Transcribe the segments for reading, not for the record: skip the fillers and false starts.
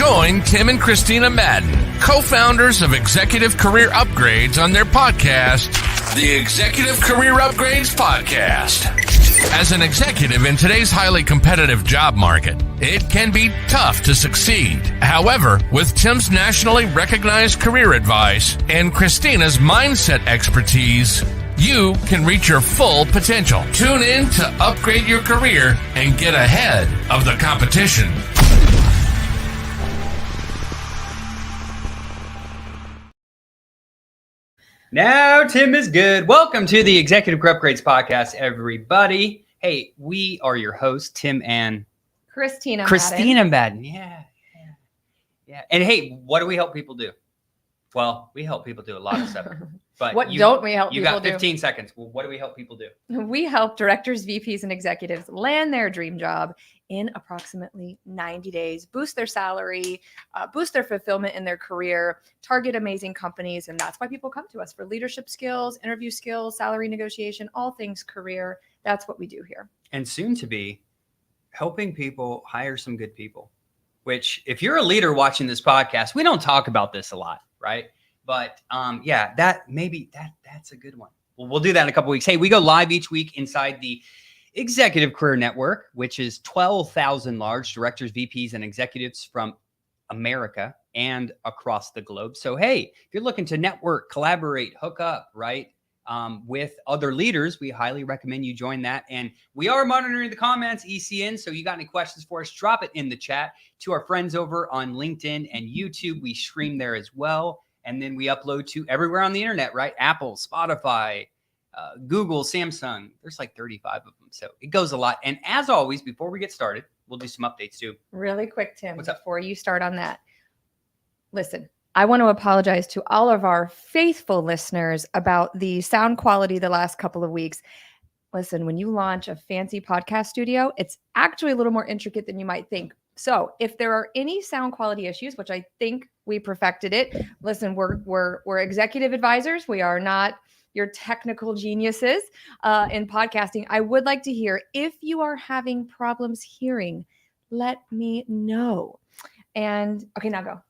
Join Tim and Kristina Madden, co-founders of Executive Career Upgrades, on their podcast, the Executive Career Upgrades Podcast. As an executive in today's highly competitive job market, it can be tough to succeed. However, with Tim's nationally recognized career advice and Kristina's mindset expertise, you can reach your full potential. Tune in to upgrade your career and get ahead of the competition. Now Tim is good. Welcome to the Executive Career Upgrades Podcast, everybody. Hey, we are your hosts, Tim and Kristina Madden. Yeah. And hey, what do we help people do? Well, we help people do a lot of stuff. But don't we help people do? You got 15 seconds. Well, what do we help people do? We help directors, VPs, and executives land their dream job in approximately 90 days, boost their salary, boost their fulfillment in their career, target amazing companies. And that's why people come to us for leadership skills, interview skills, salary negotiation, all things career. That's what we do here. And soon to be helping people hire some good people, which if you're a leader watching this podcast, we don't talk about this a lot, right? But that's a good one. Well, we'll do that in a couple weeks. Hey, we go live each week inside the Executive Career Network, which is 12,000 large directors, VPs, and executives from America and across the globe. So, hey, if you're looking to network, collaborate, hook up, right, with other leaders, we highly recommend you join that. And we are monitoring the comments, ECN. So you got any questions for us, drop it in the chat. To our friends over on LinkedIn and YouTube, we stream there as well. And then we upload to everywhere on the internet, right? Apple, Spotify, Google, Samsung. There's like 35 of them. So it goes a lot. And as always, before we get started, we'll do some updates too. Really quick, Tim, what's up? Before you start on that, listen, I want to apologize to all of our faithful listeners about the sound quality the last couple of weeks. Listen, when you launch a fancy podcast studio, it's actually a little more intricate than you might think. So if there are any sound quality issues, which I think we perfected it, listen, we're executive advisors. We are not your technical geniuses in podcasting. I would like to hear, if you are having problems hearing, let me know. And okay, now go.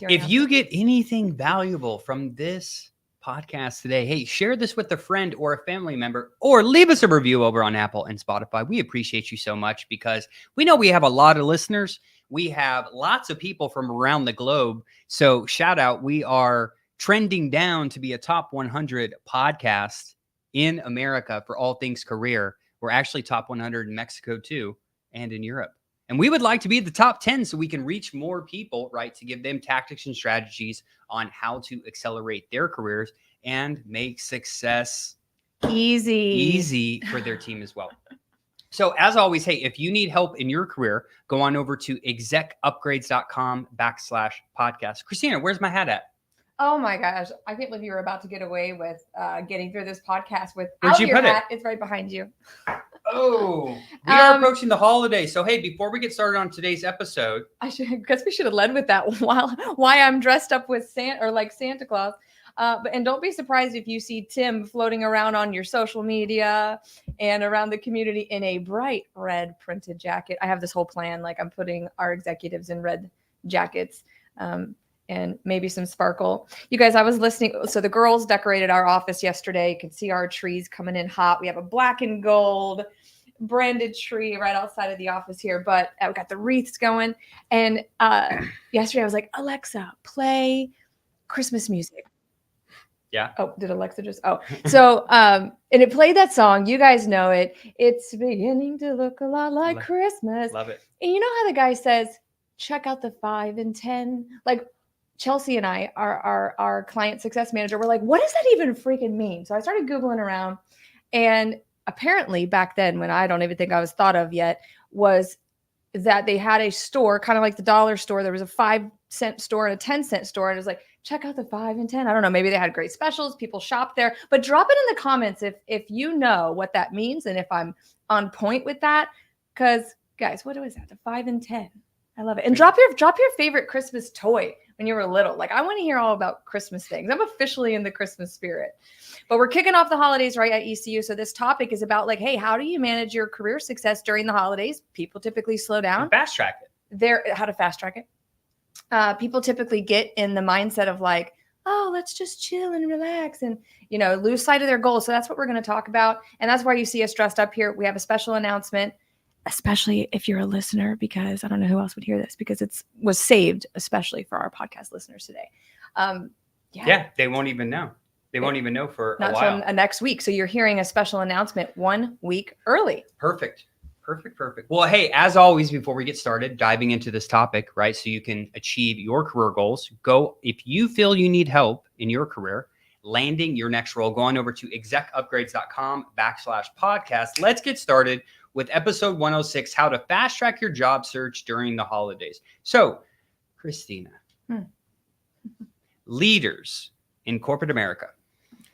If you get anything valuable from this podcast today, hey, share this with a friend or a family member, or leave us a review over on Apple and Spotify. We appreciate you so much because we know we have a lot of listeners. We have lots of people from around the globe. So shout out, we are trending down to be a top 100 podcast in America for all things career. We're actually top 100 in Mexico too, and in Europe. And we would like to be the top 10 so we can reach more people, right? To give them tactics and strategies on how to accelerate their careers and make success easy for their team as well. So as always, hey, if you need help in your career, go on over to execupgrades.com/podcast. Kristina, where's my hat at? Oh my gosh. I can't believe you were about to get away with getting through this podcast without your hat. It's right behind you. Oh, we are approaching the holiday. So, hey, before we get started on today's episode, guess we should have led with that why I'm dressed up with Santa Claus. And don't be surprised if you see Tim floating around on your social media and around the community in a bright red printed jacket. I have this whole plan. Like, I'm putting our executives in red jackets. And maybe some sparkle. You guys, I was listening. So the girls decorated our office yesterday. You can see our trees coming in hot. We have a black and gold branded tree right outside of the office here, but I've got the wreaths going. And yesterday I was like, Alexa, play Christmas music. Yeah. Oh, did Alexa just? Oh, so, and it played that song. You guys know it. It's beginning to look a lot like Christmas. Love it. And you know how the guy says, check out the 5 and 10, like, Chelsea and I, our client success manager, were like, what does that even freaking mean? So I started Googling around, and apparently back then, when I don't even think I was thought of yet, was that they had a store, kind of like the dollar store. There was a 5-cent store and a 10-cent store. And it was like, check out the 5 and 10. I don't know. Maybe they had great specials. People shop there, but drop it in the comments if you know what that means. And if I'm on point with that, because guys, what is that? The 5 and 10. I love it. And drop your favorite Christmas toy when you were little. Like, I want to hear all about Christmas things. I'm officially in the Christmas spirit. But we're kicking off the holidays right at ECU. So this topic is about, like, hey, how do you manage your career success during the holidays? People typically slow down. And fast track it. how to fast track it. People typically get in the mindset of like, oh, let's just chill and relax and, lose sight of their goals. So that's what we're going to talk about. And that's why you see us dressed up here. We have a special announcement, especially if you're a listener, because I don't know who else would hear this, because was saved, especially for our podcast listeners today. Yeah, they won't even know. They won't even know for a while. Not till next week. So you're hearing a special announcement 1 week early. Perfect. Well, hey, as always, before we get started diving into this topic, right, so you can achieve your career goals, if you feel you need help in your career, landing your next role, go on over to execupgrades.com/podcast. Let's get started with episode 106, how to fast track your job search during the holidays. So, Kristina, leaders in corporate America,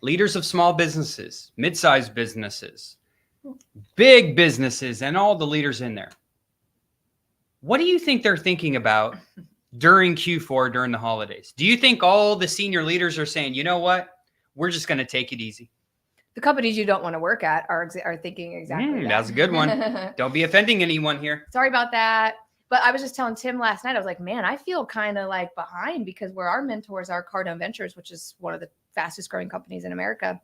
leaders of small businesses, mid-sized businesses, big businesses, and all the leaders in there. What do you think they're thinking about during Q4, during the holidays? Do you think all the senior leaders are saying, you know what? We're just going to take it easy? The companies you don't want to work at are thinking exactly that. That's a good one. Don't be offending anyone here. Sorry about that. But I was just telling Tim last night, I was like, man, I feel kind of like behind, because where our mentors are, Cardone Ventures, which is one of the fastest growing companies in America.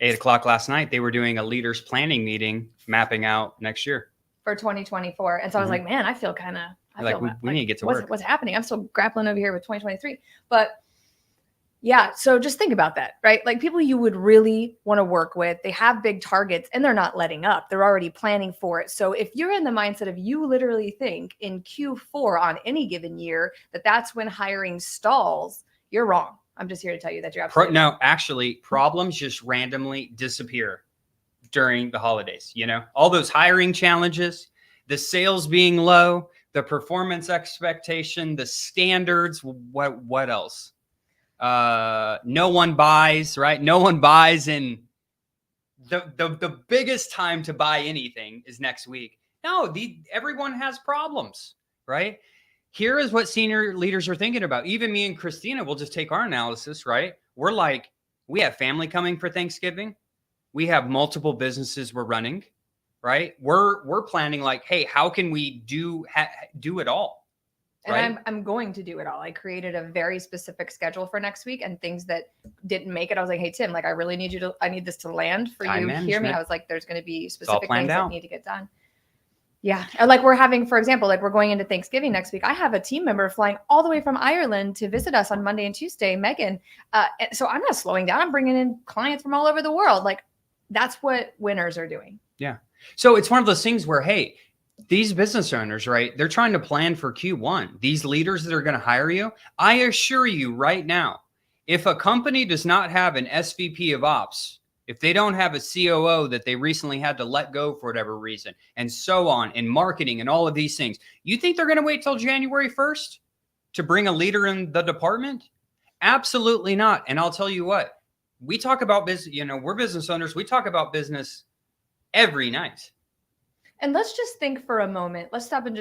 8:00 last night, they were doing a leaders planning meeting, mapping out next year for 2024. And so I was like, man, I feel kind of we need to get to work. What's happening? I'm still grappling over here with 2023. But yeah, so just think about that, right? Like, people you would really want to work with, they have big targets and they're not letting up. They're already planning for it. So if you're in the mindset of you literally think in Q4 on any given year that's when hiring stalls, you're wrong. I'm just here to tell you that you're absolutely no, actually, problems just randomly disappear during the holidays. All those hiring challenges, the sales being low, the performance expectation, the standards. What else? No one buys, right? No one buys in the biggest time to buy anything is next week. No, everyone has problems, right? Here is what senior leaders are thinking about. Even me and Kristina, we'll just take our analysis, right? We're like, we have family coming for Thanksgiving. We have multiple businesses we're running, right? We're planning like, hey, how can we do it all? Right? And I'm going to do it all. I created a very specific schedule for next week, and things that didn't make it, I was like, hey, Tim, like, I need this to land for Time you. management. Hear me. I was like, there's going to be specific things out. that need to get done. Yeah. Like, we're having, for example, like, we're going into Thanksgiving next week. I have a team member flying all the way from Ireland to visit us on Monday and Tuesday, Megan. So I'm not slowing down. I'm bringing in clients from all over the world. Like, that's what winners are doing. Yeah. So it's one of those things where, hey, these business owners, right, they're trying to plan for Q1. These leaders that are going to hire you, I assure you right now, if a company does not have an SVP of ops, if they don't have a COO that they recently had to let go for whatever reason, and so on, and marketing and all of these things, you think they're going to wait till January 1st to bring a leader in the department? Absolutely not. And I'll tell you what, we talk about business, we're business owners. We talk about business every night. And let's just think for a moment. Let's stop and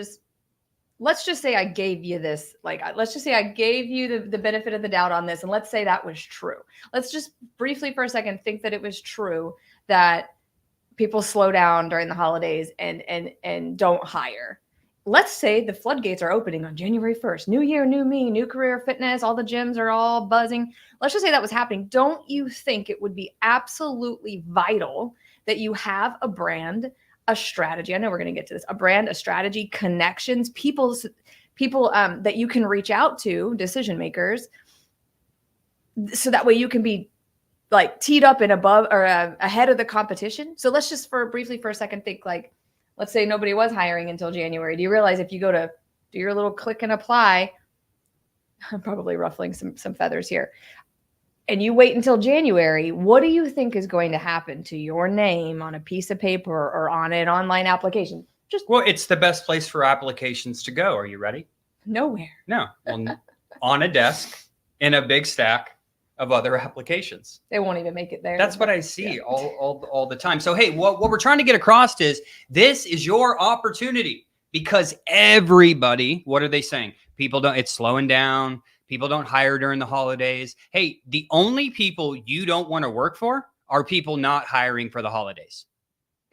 let's just say I gave you this. Like, let's just say I gave you the benefit of the doubt on this. And let's say that was true. Let's just briefly for a second think that it was true that people slow down during the holidays and don't hire. Let's say the floodgates are opening on January 1st. New year, new me, new career, fitness. All the gyms are all buzzing. Let's just say that was happening. Don't you think it would be absolutely vital that you have a brand, a strategy? I know we're going to get to this. A brand, a strategy, connections, people that you can reach out to, decision makers, so that way you can be like teed up and above or ahead of the competition. So let's just briefly for a second think, like, let's say nobody was hiring until January. Do you realize if you go to do your little click and apply, I'm probably ruffling some feathers here, and you wait until January, what do you think is going to happen to your name on a piece of paper or on an online application? Well, it's the best place for applications to go. Are you ready? Nowhere. No. On a desk in a big stack of other applications. They won't even make it there. That's what I see all the time. So, hey, what we're trying to get across is this is your opportunity, because everybody, what are they saying? It's slowing down. People don't hire during the holidays. Hey, the only people you don't want to work for are people not hiring for the holidays.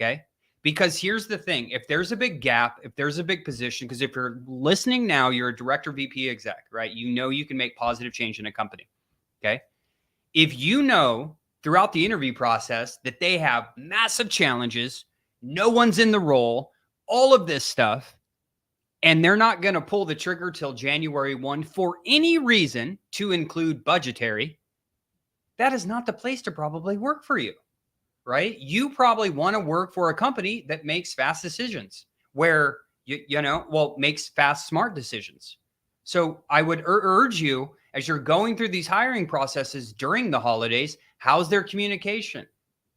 Okay. Because here's the thing, if there's a big gap, if there's a big position, because if you're listening now, you're a director, VP, exec, right? You know you can make positive change in a company, okay? If you know throughout the interview process that they have massive challenges, no one's in the role, all of this stuff, and they're not going to pull the trigger till January 1 for any reason to include budgetary, that is not the place to probably work for you. Right? You probably want to work for a company that makes fast decisions where, makes fast, smart decisions. So I would urge you, as you're going through these hiring processes during the holidays, how's their communication,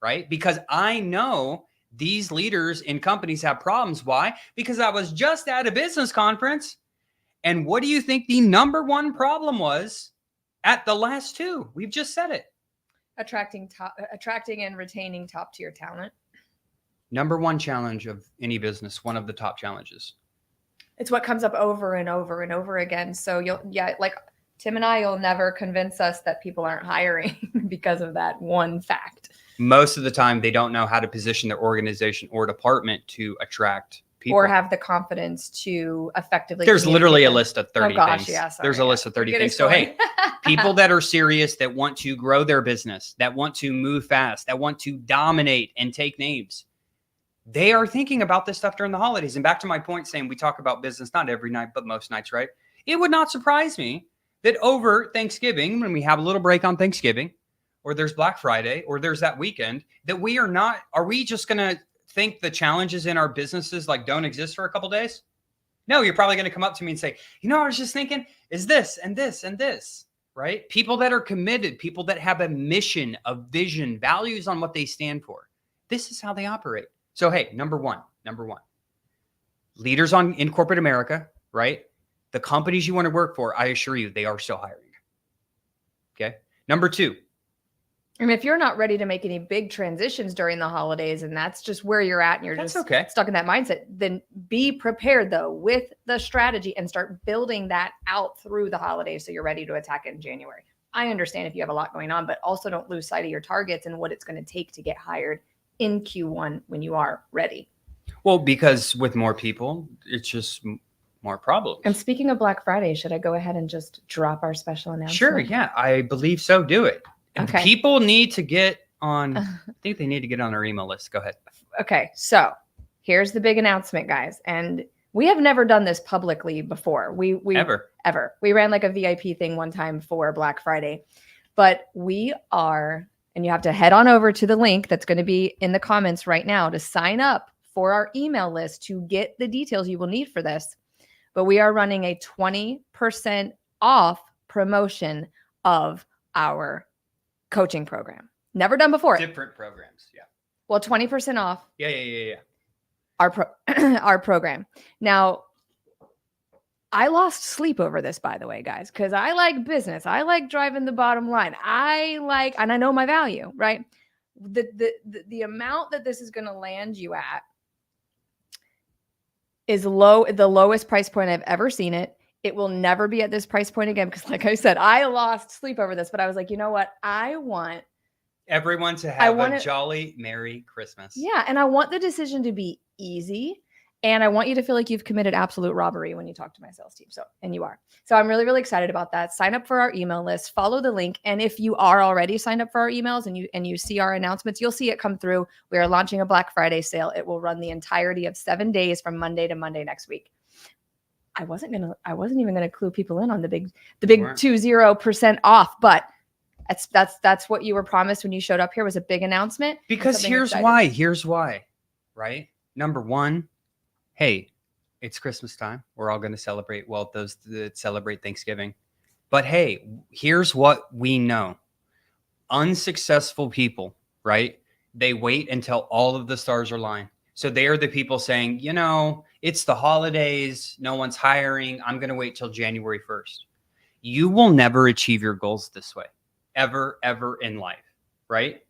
right? Because I know these leaders in companies have problems. Why? Because I was just at a business conference. And what do you think the number one problem was at the last two? We've just said it. Attracting and retaining top tier talent. Number one challenge of any business, one of the top challenges. It's what comes up over and over and over again. So like Tim and you'll never convince us that people aren't hiring because of that one fact. Most of the time, they don't know how to position their organization or department to attract people. Or have the confidence to effectively. There's literally a list of 30 things. Yeah, There's a list of 30 things. So, hey, people that are serious, that want to grow their business, that want to move fast, that want to dominate and take names, they are thinking about this stuff during the holidays. And back to my point saying we talk about business, not every night, but most nights, right? It would not surprise me that over Thanksgiving, when we have a little break on Thanksgiving, or there's Black Friday, or there's that weekend, that are we just going to think the challenges in our businesses like don't exist for a couple days? No, you're probably going to come up to me and say, I was just thinking, is this and this and this, right? People that are committed, people that have a mission, a vision, values on what they stand for. This is how they operate. So, hey, number one, leaders in corporate America, right? The companies you want to work for, I assure you, they are still hiring. Okay. Number two. And if you're not ready to make any big transitions during the holidays and that's just where you're at and you're just stuck in that mindset, then be prepared though with the strategy and start building that out through the holidays so you're ready to attack it in January. I understand if you have a lot going on, but also don't lose sight of your targets and what it's going to take to get hired in Q1 when you are ready. Well, because with more people, it's just more problems. And speaking of Black Friday, should I go ahead and just drop our special announcement? Sure. Yeah, I believe so. Do it. Okay. People need to get on, I think they need to get on our email list. Go ahead. Okay. So here's the big announcement, guys. And we have never done this publicly before. We ever. We ran like a VIP thing one time for Black Friday, but we are, and you have to head on over to the link that's going to be in the comments right now to sign up for our email list to get the details you will need for this. But we are running a 20% off promotion of our coaching program. Never done before. Different programs. Yeah. Well, 20% off. Yeah. Our program. Now, I lost sleep over this, by the way, guys, because I like business. I like driving the bottom line. And I know my value, right? The amount that this is going to land you at is the lowest price point I've ever seen it. It will never be at this price point again because, like I said, I lost sleep over this. But I was like, you know what? I want everyone to have a jolly Merry Christmas. Yeah, and I want the decision to be easy, and I want you to feel like you've committed absolute robbery when you talk to my sales team. And you are. So I'm really, really excited about that. Sign up for our email list. Follow the link, and if you are already signed up for our emails and you see our announcements, you'll see it come through. We are launching a Black Friday sale. It will run the entirety of 7 days from Monday to Monday next week. I wasn't even gonna clue people in on the big 20% off, but that's what you were promised when you showed up here was a big announcement. Because here's why, right? Number one, hey, it's Christmas time. We're all going to celebrate. Well, those that celebrate Thanksgiving, but hey, here's what we know: unsuccessful people, right? They wait until all of the stars are aligned. So they are the people saying, it's the holidays. No one's hiring. I'm going to wait till January 1st. You will never achieve your goals this way, ever in life, right?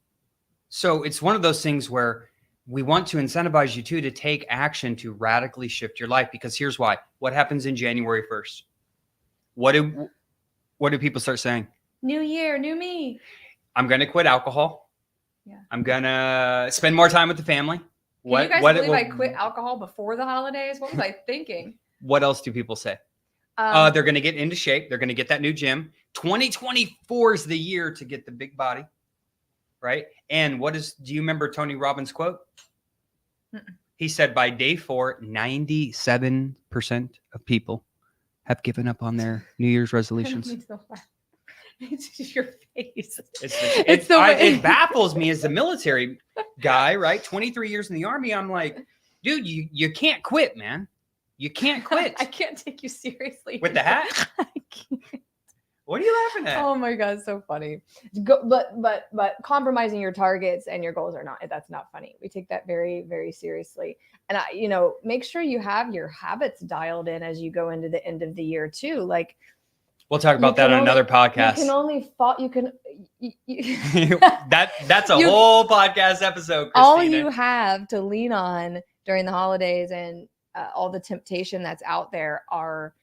So it's one of those things where we want to incentivize you to take action to radically shift your life, because here's why. What happens in January 1st? What do people start saying? New year, new me. I'm going to quit alcohol. Yeah. I'm going to spend more time with the family. Can you guys believe I quit alcohol before the holidays? What was I thinking? What else do people say? They're going to get into shape. They're going to get that new gym. 2024 is the year to get the big body, right? And do you remember Tony Robbins' quote? He said by day 4, 97% of people have given up on their New Year's resolutions. It's your face. It baffles me as a military guy, right? 23 years in the Army. I'm like, dude, you can't quit, man. You can't quit. I can't take you seriously. With the hat? I can't. What are you laughing at? Oh my God, so funny. But compromising your targets and your goals that's not funny. We take that very, very seriously. And make sure you have your habits dialed in as you go into the end of the year too. Like, we'll talk about that on another podcast. You can only that's a whole podcast episode, Kristina. All you have to lean on during the holidays and all the temptation that's out there are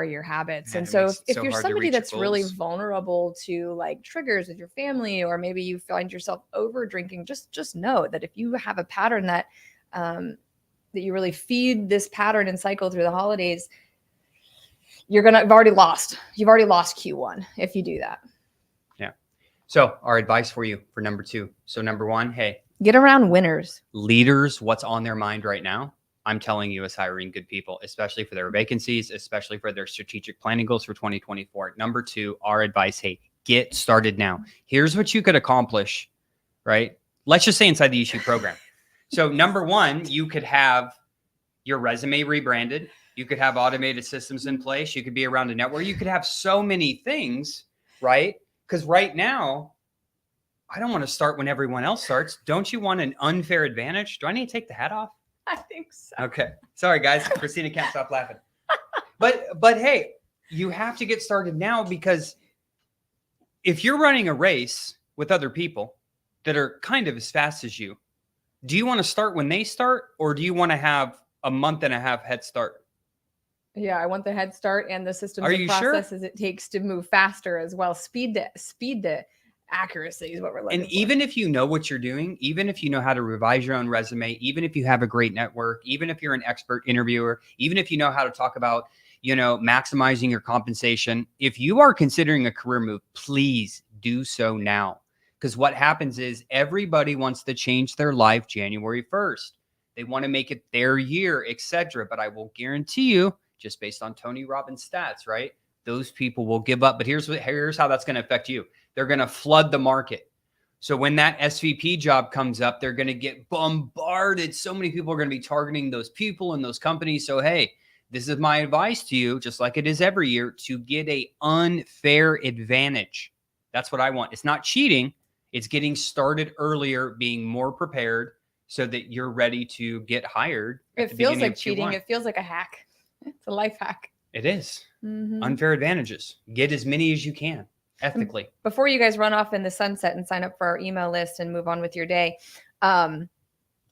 your habits. And so if you're somebody that's really vulnerable to like triggers with your family, or maybe you find yourself over drinking, just know that if you have a pattern that you really feed this pattern and cycle through the holidays, you've already lost Q1 if you do that. Yeah. So our advice for you for number 2. So number 1, hey, get around winners. Leaders, what's on their mind right now? I'm telling you, is hiring good people, especially for their vacancies, especially for their strategic planning goals for 2024. Number 2, our advice, hey, get started now. Here's what you could accomplish, right? Let's just say inside the ECU program. So number 1, you could have your resume rebranded. You could have automated systems in place. You could be around a network. You could have so many things, right? Because right now, I don't want to start when everyone else starts. Don't you want an unfair advantage? Do I need to take the hat off? I think so. Okay. Sorry, guys. Kristina can't stop laughing. But hey, you have to get started now, because if you're running a race with other people that are kind of as fast as you, do you want to start when they start, or do you want to have a month and a half head start? Yeah, I want the head start and the systems and processes it takes to move faster as well. Speed to accuracy is what we're looking for. And even if you know what you're doing, even if you know how to revise your own resume, even if you have a great network, even if you're an expert interviewer, even if you know how to talk about, maximizing your compensation, if you are considering a career move, please do so now. Because what happens is everybody wants to change their life January 1st. They want to make it their year, etc. But I will guarantee you, just based on Tony Robbins' stats, right? Those people will give up. But here's how that's going to affect you. They're going to flood the market. So when that SVP job comes up, they're going to get bombarded. So many people are going to be targeting those people and those companies. So, hey, this is my advice to you, just like it is every year, to get an unfair advantage. That's what I want. It's not cheating. It's getting started earlier, being more prepared so that you're ready to get hired. It feels like cheating. It feels like a hack. It's a life hack. It is. Mm-hmm. Unfair advantages. Get as many as you can ethically. Before you guys run off in the sunset and sign up for our email list and move on with your day,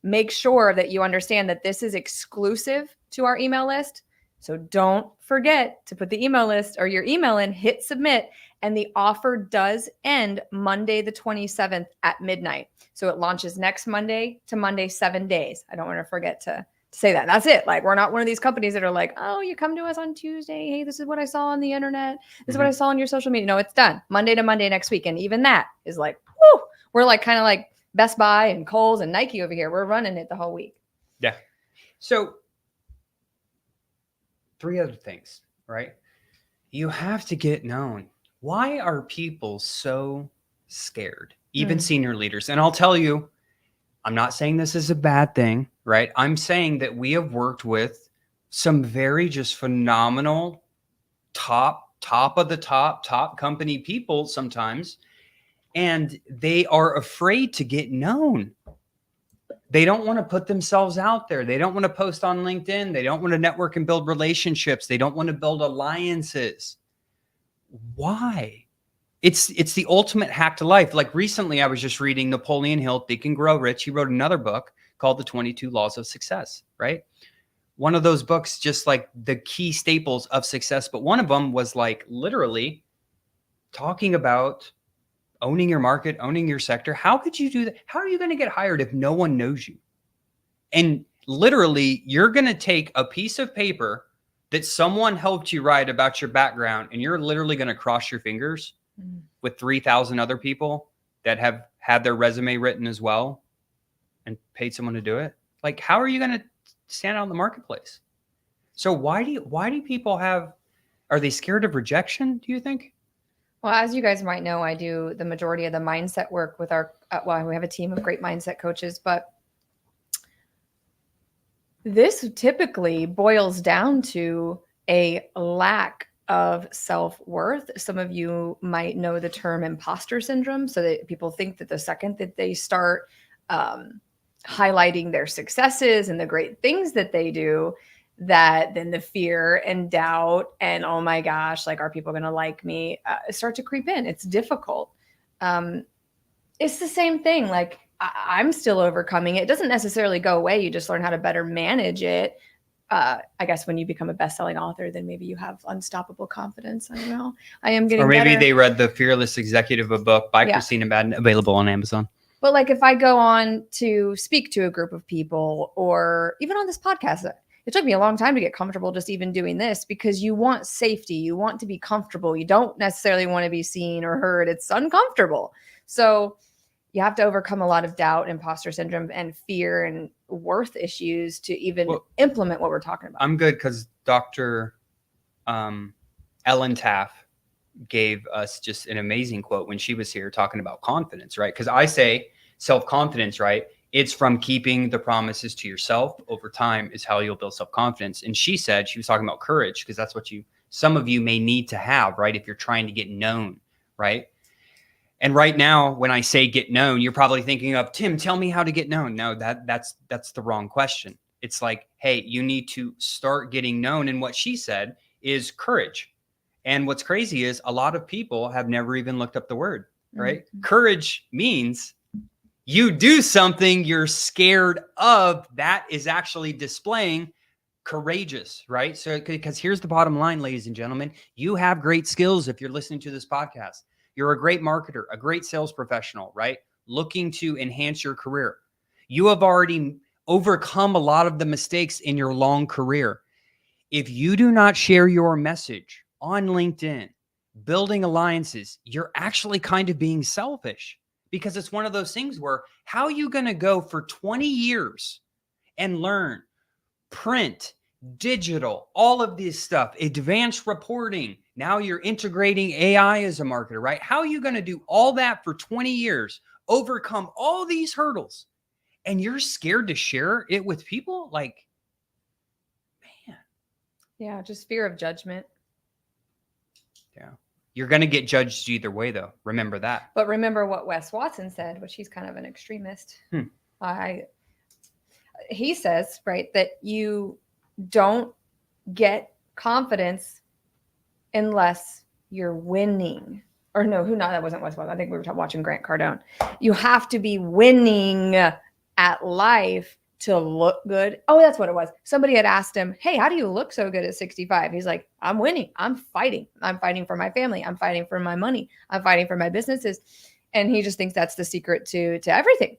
make sure that you understand that this is exclusive to our email list. So don't forget to put the email list or your email in, hit submit, and the offer does end Monday the 27th at midnight. So it launches next Monday to Monday, 7 days. I don't want to forget to say that. That's it. Like, we're not one of these companies that are like, oh, you come to us on Tuesday. Hey, this is what I saw on the internet. This is what I saw on your social media. No, it's done Monday to Monday next week. And even that is like, whoo, we're like kind of like Best Buy and Kohl's and Nike over here. We're running it the whole week. Yeah. So 3 other things, right? You have to get known. Why are people so scared? Even senior leaders. And I'll tell you, I'm not saying this is a bad thing, right? I'm saying that we have worked with some very just phenomenal top of the top company people sometimes, and they are afraid to get known. They don't want to put themselves out there. They don't want to post on LinkedIn. They don't want to network and build relationships. They don't want to build alliances. Why? It's the ultimate hack to life. Like recently, I was just reading Napoleon Hill, Think and Grow Rich. He wrote another book called The 22 Laws of Success, right? One of those books, just like the key staples of success. But one of them was like literally talking about owning your market, owning your sector. How could you do that? How are you going to get hired if no one knows you? And literally, you're going to take a piece of paper that someone helped you write about your background, and you're literally going to cross your fingers with 3,000 other people that have had their resume written as well and paid someone to do it. Like, how are you going to stand out in the marketplace? So why do people are they scared of rejection, do you think? Well, as you guys might know, I do the majority of the mindset work with our, we have a team of great mindset coaches, but this typically boils down to a lack of self-worth. Some of you might know the term imposter syndrome, so that people think that the second that they start highlighting their successes and the great things that they do, that then the fear and doubt and, oh my gosh, like, are people going to like me, start to creep in. It's difficult. It's the same thing. Like, I'm still overcoming it. It doesn't necessarily go away. You just learn how to better manage it. I guess when you become a best-selling author, then maybe you have unstoppable confidence. I don't know. I am getting better. Or maybe they read The Fearless Executive, a book by Kristina Madden, available on Amazon. But like, if I go on to speak to a group of people, or even on this podcast, it took me a long time to get comfortable just even doing this, because you want safety. You want to be comfortable. You don't necessarily want to be seen or heard. It's uncomfortable. So you have to overcome a lot of doubt, imposter syndrome, and fear and worth issues to even implement what we're talking about. I'm good because Dr. Ellen Taff gave us just an amazing quote when she was here talking about confidence, right? Because I say self-confidence, right? It's from keeping the promises to yourself over time is how you'll build self-confidence. And she said, she was talking about courage, because that's what some of you may need to have, right? If you're trying to get known, right? And right now, when I say get known, you're probably thinking of, Tim, tell me how to get known. No, that's the wrong question. It's like, hey, you need to start getting known. And what she said is courage. And what's crazy is a lot of people have never even looked up the word, right? Mm-hmm. Courage means you do something you're scared of that is actually displaying courageous, right? So, because here's the bottom line, ladies and gentlemen, you have great skills if you're listening to this podcast. You're a great marketer, a great sales professional, right? Looking to enhance your career. You have already overcome a lot of the mistakes in your long career. If you do not share your message on LinkedIn, building alliances, you're actually kind of being selfish, because it's one of those things where how are you going to go for 20 years and learn print, digital, all of this stuff, advanced reporting. Now you're integrating AI as a marketer, right? How are you going to do all that for 20 years, overcome all these hurdles, and you're scared to share it with people? Like, man. Yeah, just fear of judgment. Yeah. You're going to get judged either way, though. Remember that. But remember what Wes Watson said, which he's kind of an extremist. He says, right, that you don't get confidence unless you're winning. Or no, that wasn't Wes Watson. I think we were watching Grant Cardone. You have to be winning at life to look good. Oh, that's what it was. Somebody had asked him, hey, how do you look so good at 65? He's like, I'm winning. I'm fighting. I'm fighting for my family. I'm fighting for my money. I'm fighting for my businesses. And he just thinks that's the secret to everything.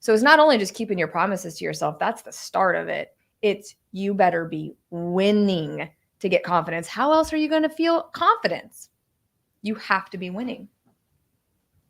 So it's not only just keeping your promises to yourself. That's the start of it. It's you better be winning to get confidence. How else are you going to feel confidence? You have to be winning.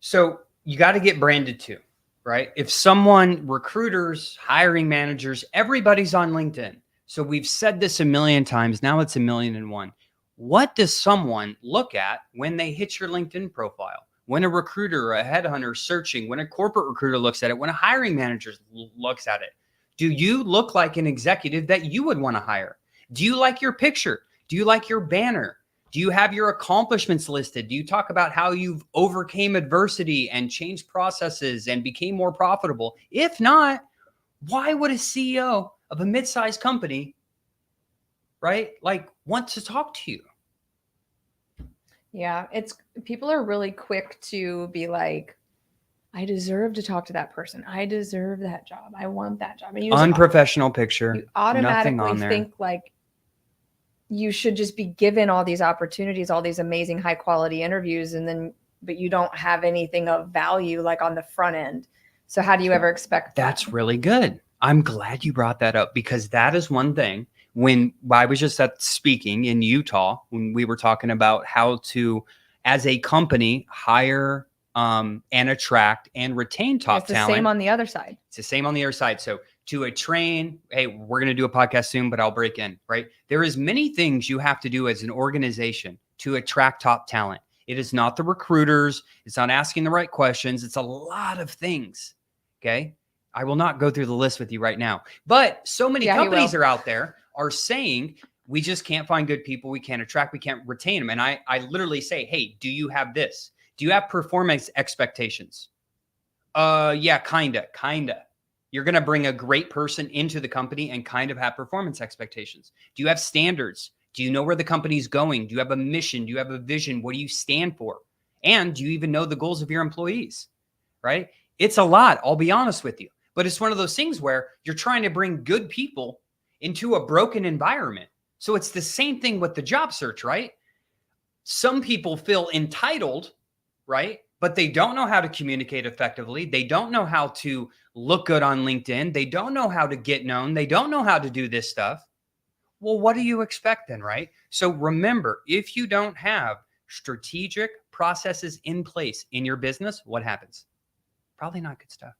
So you got to get branded too. Right? If someone, recruiters, hiring managers, everybody's on LinkedIn. So we've said this a million times. Now it's 1,000,001. What does someone look at when they hit your LinkedIn profile? When a recruiter or a headhunter searching, when a corporate recruiter looks at it, when a hiring manager looks at it, do you look like an executive that you would want to hire? Do you like your picture? Do you like your banner? Do you have your accomplishments listed? Do you talk about how you've overcame adversity and changed processes and became more profitable? If not, why would a CEO of a mid-sized company, right, like, want to talk to you? Yeah, people are really quick to be like, I deserve to talk to that person. I deserve that job. I want that job. And you unprofessional picture. You automatically think like you should just be given all these opportunities, all these amazing high quality interviews, but you don't have anything of value like on the front end. So how do you ever expect that? That's really good. I'm glad you brought that up, because that is one thing. When I was just speaking in Utah, when we were talking about how to, as a company, hire and attract and retain top It's the talent. same on the other side. It's the same on the other side. So to train, hey, we're going to do a podcast soon, but I'll break in, right? There is many things you have to do as an organization to attract top talent. It is not the recruiters. It's not asking the right questions. It's a lot of things. Okay. I will not go through the list with you right now, but so many companies are out there are saying, we just can't find good people. We can't attract, we can't retain them. And I literally say, hey, do you have this? Do you have performance expectations? Yeah, kinda. You're going to bring a great person into the company and kind of have performance expectations. Do you have standards? Do you know where the company's going? Do you have a mission? Do you have a vision? What do you stand for? And do you even know the goals of your employees? Right? It's a lot. I'll be honest with you, but it's one of those things where you're trying to bring good people into a broken environment. So it's the same thing with the job search, right? Some people feel entitled, right? But they don't know how to communicate effectively. They don't know how to look good on LinkedIn. They don't know how to get known. They don't know how to do this stuff. Well, what do you expect then, right? So remember, if you don't have strategic processes in place in your business, what happens? Probably not good stuff.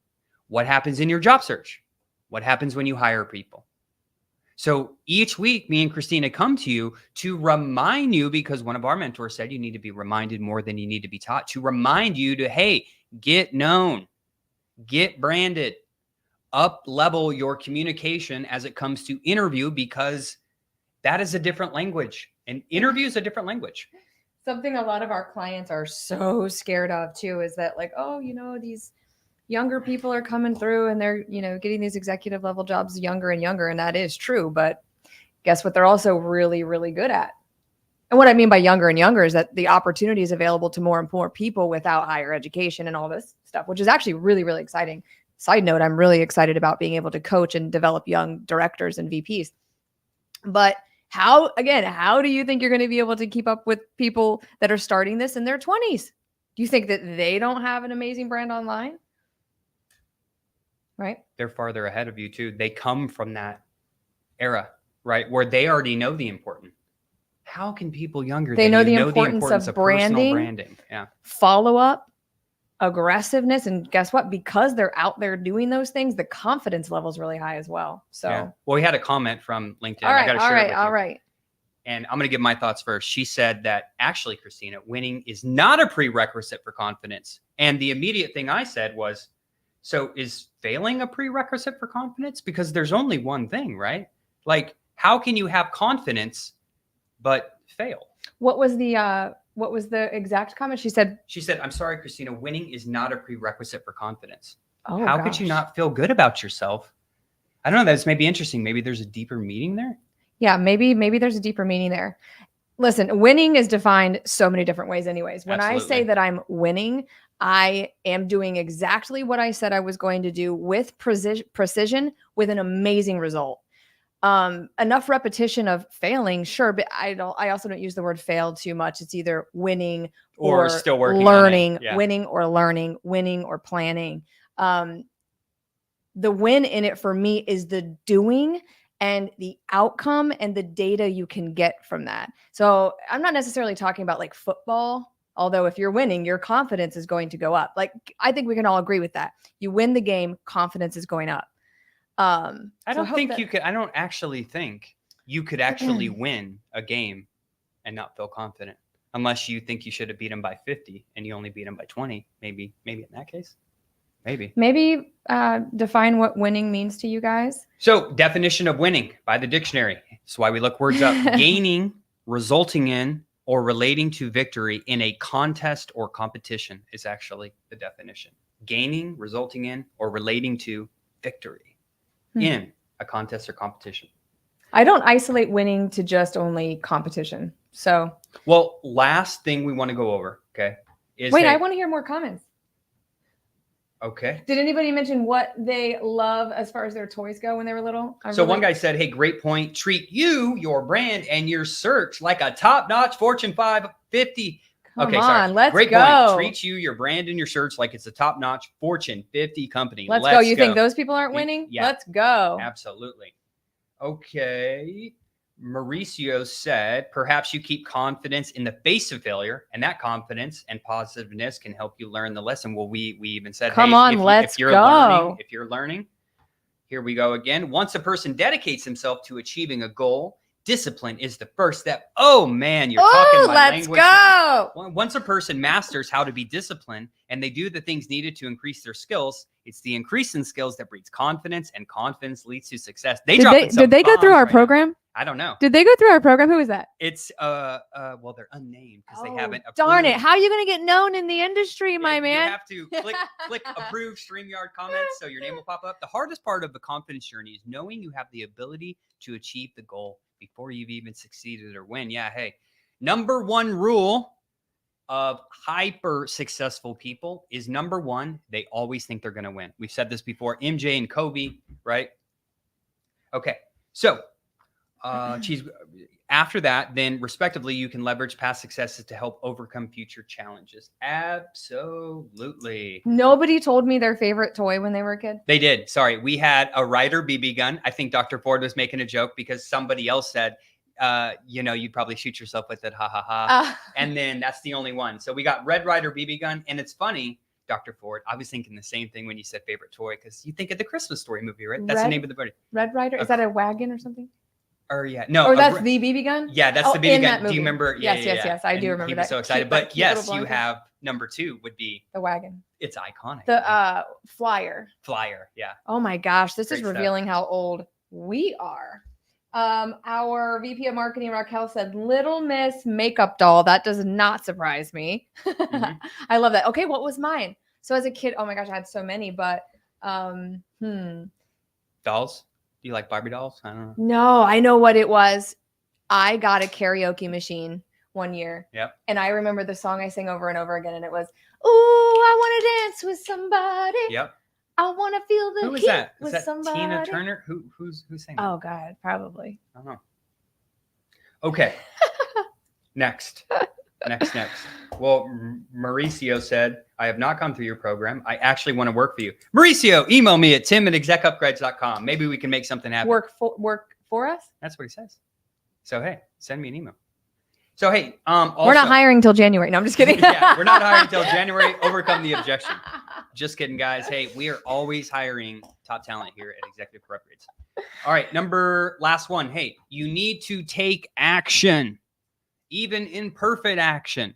What happens in your job search? What happens when you hire people? So each week, me and Kristina come to you to remind you, because one of our mentors said you need to be reminded more than you need to be taught, to remind you to, hey, get known, get branded, up level your communication as it comes to interview, because that is a different language, and interview is a different language. Something a lot of our clients are so scared of too is that, like, oh, these younger people are coming through and they're, getting these executive level jobs younger and younger. And that is true. But guess what? They're also really, really good at. And what I mean by younger and younger is that the opportunity is available to more and more people without higher education and all this stuff, which is actually really, really exciting. Side note, I'm really excited about being able to coach and develop young directors and VPs. But how do you think you're going to be able to keep up with people that are starting this in their 20s? Do you think that they don't have an amazing brand online? Right. They're farther ahead of you too. They come from that era, right? Where they already know the important. How can people younger they know the importance of branding, yeah, follow-up, aggressiveness, and guess what? Because they're out there doing those things, the confidence level is really high as well. So, yeah. Well, we had a comment from LinkedIn. All right. And I'm going to give my thoughts first. She said that actually, Kristina, winning is not a prerequisite for confidence. And the immediate thing I said was, so is failing a prerequisite for confidence? Because there's only one thing, right? Like, how can you have confidence but fail? What was the exact comment? She said, I'm sorry, Kristina, winning is not a prerequisite for confidence. Oh, how could you not feel good about yourself? I don't know. That's maybe interesting. Maybe there's a deeper meaning there. Yeah, maybe there's a deeper meaning there. Listen, winning is defined so many different ways anyways. When Absolutely. I say that I'm winning, I am doing exactly what I said I was going to do with precision with an amazing result. Enough repetition of failing, sure, but I also don't use the word fail too much. It's either winning or still working learning, on it. Yeah. winning or learning, winning or planning. The win in it for me is the doing and the outcome and the data you can get from that. So I'm not necessarily talking about like football, although if you're winning, your confidence is going to go up. Like, I think we can all agree with that. You win the game, confidence is going up. I don't actually think you could actually win a game and not feel confident, unless you think you should have beat them by 50 and you only beat them by 20. Maybe in that case. Maybe define what winning means to you guys. So, definition of winning by the dictionary. That's why we look words up. Gaining, resulting in, or relating to victory in a contest or competition is actually the definition. Gaining, resulting in, or relating to victory in a contest or competition. I don't isolate winning to just only competition. So, well, last thing we want to go over, okay, is I want to hear more comments. Okay. Did anybody mention what they love as far as their toys go when they were little? One guy said, hey, great point. Treat you, your brand, and your search like a top-notch Fortune 550 Come on, let's Great go. point. Treat you, your brand, and your shirts like it's a top-notch Fortune 50 company. Let's go. You think those people aren't winning? Yeah. Let's go. Absolutely. Okay. Mauricio said, perhaps you keep confidence in the face of failure, and that confidence and positiveness can help you learn the lesson. Well, we even said, come on, let's go. If you're learning, here we go again. Once a person dedicates himself to achieving a goal, discipline is the first step. Oh man, you're talking my language. Let's go. Once a person masters how to be disciplined and they do the things needed to increase their skills, it's the increase in skills that breeds confidence, and confidence leads to success. Did they go through our program? I don't know. Did they go through our program? Who is that? It's well, they're unnamed because they haven't approved. Darn it. How are you going to get known in the industry, my man? You have to click approve StreamYard comments so your name will pop up. The hardest part of the confidence journey is knowing you have the ability to achieve the goal before you've even succeeded or win. Yeah, hey. Number one rule of hyper successful people is number one, they always think they're going to win. We've said this before, MJ and Kobe, right? Okay. So, after that, then respectively, you can leverage past successes to help overcome future challenges. Absolutely. Nobody told me their favorite toy when they were a kid. They did. Sorry. We had a Ryder BB gun. I think Dr. Ford was making a joke because somebody else said, you'd probably shoot yourself with it. Ha ha ha. And then that's the only one. So we got Red Ryder BB gun. And it's funny, Dr. Ford, I was thinking the same thing when you said favorite toy, because you think of the Christmas Story movie, right? That's the name of the movie. Red Ryder? Is that a wagon or something? Or yeah, no. Or that's the BB gun? Yeah, that's the BB gun. Do you remember? Yes. I do remember he that. Was so excited. But yes, you have number two would be the wagon. It's iconic. The flyer. Flyer, yeah. Oh my gosh, this is Great revealing how old we are. Our VP of marketing, Raquel, said Little Miss makeup doll. That does not surprise me. Mm-hmm. I love that. Okay, what was mine? So as a kid, oh my gosh, I had so many, but dolls? Do you like Barbie dolls? I don't know. No, I know what it was. I got a karaoke machine one year. Yep. And I remember the song I sang over and over again, and it was, "Ooh, I want to dance with somebody." Yep. I want to feel the heat that? With that somebody. Tina Turner? Who's saying that? Oh God, probably. I don't know. Okay. Next. Well, Mauricio said, I have not gone through your program. I actually want to work for you. Mauricio, email me at tim@execupgrades.com. Maybe we can make something happen. Work for us? That's what he says. So, hey, send me an email. So, hey, also, we're not hiring till January. No, I'm just kidding. Yeah, we're not hiring till January. Overcome the objection. Just kidding, guys. Hey, we are always hiring top talent here at Executive Career Upgrades. All right, last one. Hey, you need to take action, even imperfect action.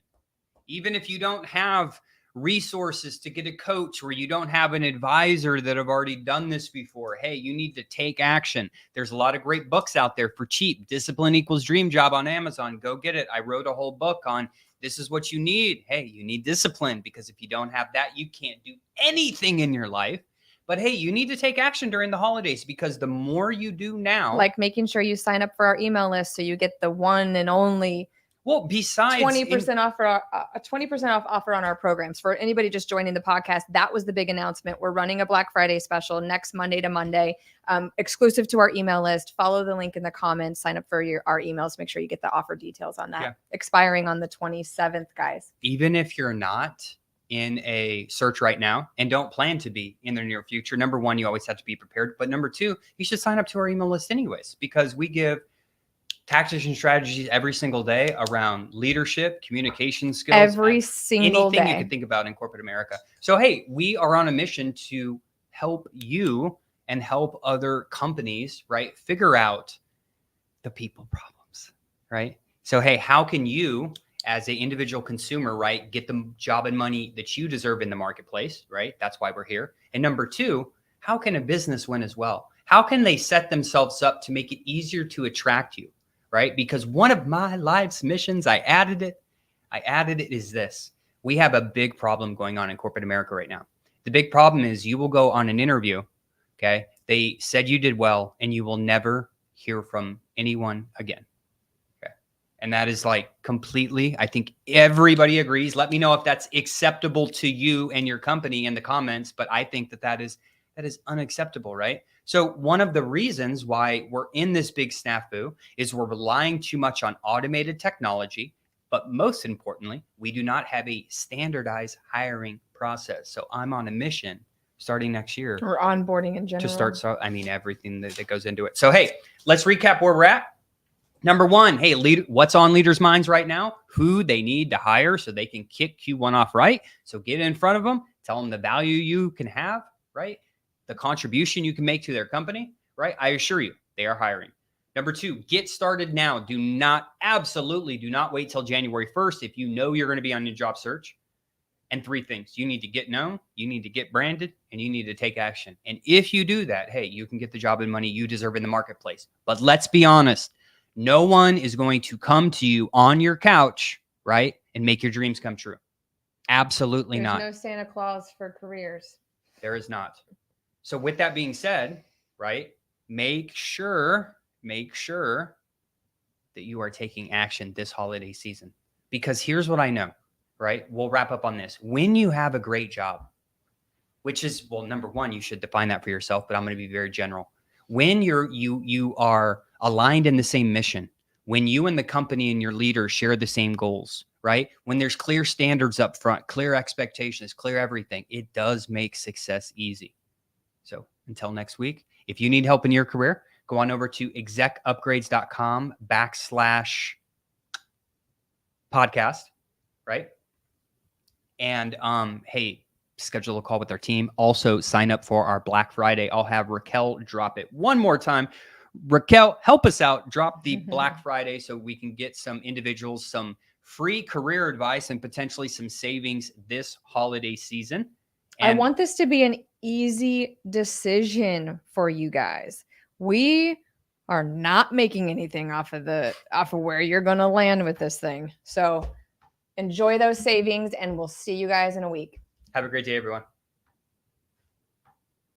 Even if you don't have resources to get a coach, or you don't have an advisor that have already done this before, hey, you need to take action. There's a lot of great books out there for cheap. Discipline Equals Dream Job on Amazon. Go get it. I wrote a whole book on this is what you need. Hey, you need discipline, because if you don't have that, you can't do anything in your life. But hey, you need to take action during the holidays, because the more you do now, like making sure you sign up for our email list so you get the one and only. Well, besides 20% off for a 20% off offer on our programs for anybody just joining the podcast. That was the big announcement. We're running a Black Friday special next Monday to Monday, exclusive to our email list. Follow the link in the comments. Sign up for our emails. Make sure you get the offer details on that. Yeah. Expiring on the 27th, guys. Even if you're not in a search right now and don't plan to be in the near future, number one, you always have to be prepared. But number two, you should sign up to our email list anyways, because we give tactics and strategies every single day around leadership, communication skills. Every single day. Anything you can think about in corporate America. So, hey, we are on a mission to help you and help other companies, right, figure out the people problems, right? So, hey, how can you, as an individual consumer, right, get the job and money that you deserve in the marketplace, right? That's why we're here. And number two, how can a business win as well? How can they set themselves up to make it easier to attract you? Right? Because one of my life's missions, I added it, is this. We have a big problem going on in corporate America right now. The big problem is you will go on an interview, okay? They said you did well, and you will never hear from anyone again, okay? And that is like completely, I think everybody agrees. Let me know if that's acceptable to you and your company in the comments, but I think that is unacceptable, right? So one of the reasons why we're in this big snafu is we're relying too much on automated technology, But most importantly, we do not have a standardized hiring process. So I'm on a mission starting next year. Or onboarding in general. To start, so I mean, everything that goes into it. So, hey, let's recap where we're at. Number one, hey, what's on leaders' minds right now? Who they need to hire so they can kick Q1 off right. So get in front of them, tell them the value you can have, right? The contribution you can make to their company, right? I assure you, they are hiring. Number two, get started now. Absolutely do not wait till January 1st if you know you're going to be on your job search. And three things: you need to get known, you need to get branded, and you need to take action. And if you do that, hey, you can get the job and money you deserve in the marketplace. But let's be honest, no one is going to come to you on your couch, right, and make your dreams come true. Absolutely not. There's no Santa Claus for careers. There is not. So with that being said, right, make sure that you are taking action this holiday season. Because here's what I know, right? We'll wrap up on this. When you have a great job, which is, well, number one, you should define that for yourself, but I'm going to be very general. When you are aligned in the same mission, when you and the company and your leader share the same goals, right? When there's clear standards up front, clear expectations, clear everything, it does make success easy. So until next week, if you need help in your career, go on over to execupgrades.com/podcast, right? And hey, schedule a call with our team. Also sign up for our Black Friday. I'll have Raquel drop it one more time. Raquel, help us out. Drop the Black Friday so we can get some individuals some free career advice and potentially some savings this holiday season. And I want this to be an easy decision for you guys. We are not making anything off of where you're going to land with this thing. So enjoy those savings, and we'll see you guys in a week. have a great day, everyone.